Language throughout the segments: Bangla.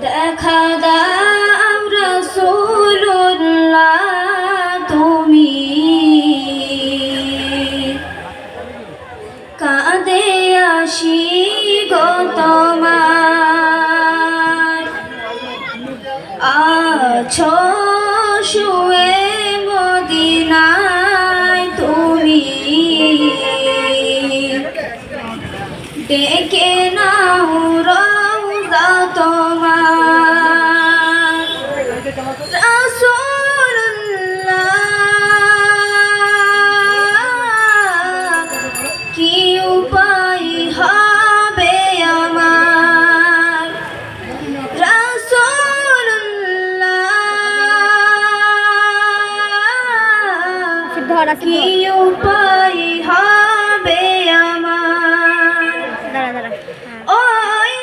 দেখা দাও রাসূলুল্লাহ তুমি কাঁদে আসি গো তোমার আছো শুয়ে মদিনায় তুমি ডেকে নাও রওজা তোমার রাসূলুল্লাহ কি উপায় হবে আমার রাসূলুল্লাহ কি উপায় হবে আমার ওই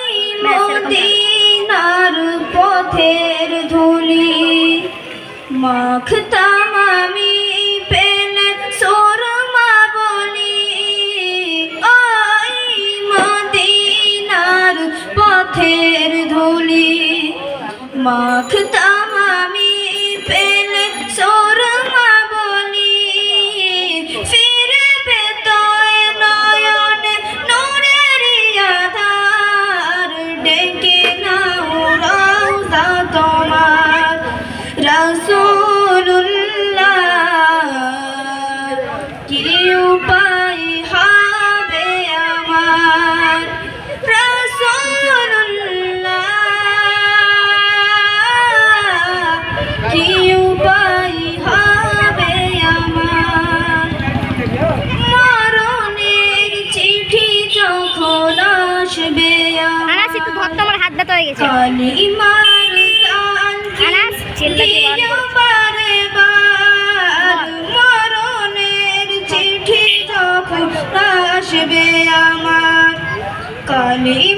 মদিনার পথের ধুলি মাখতাম আমি পেলে সুরমা বলি ওই মদিনার পথের ধুলি মাখতাম আমি পেলে সুরমা বলি ফিরবে তো নয়নে নূরের আধার ডেকে নাও রওজা তোমার রাসূলুল্লাহ কি উপায় হবে আমার রাসূলুল্লাহ কি উপায় হবে আমার মরণের চিঠি যখন আসবে আনাস একটু ভক্ত আমার হাত ব্যথা হয়ে গেছে কালিমার গান আনাস চিল্লাতে বারে বার মরণের চিঠি যখন আসবে আমার কালিমার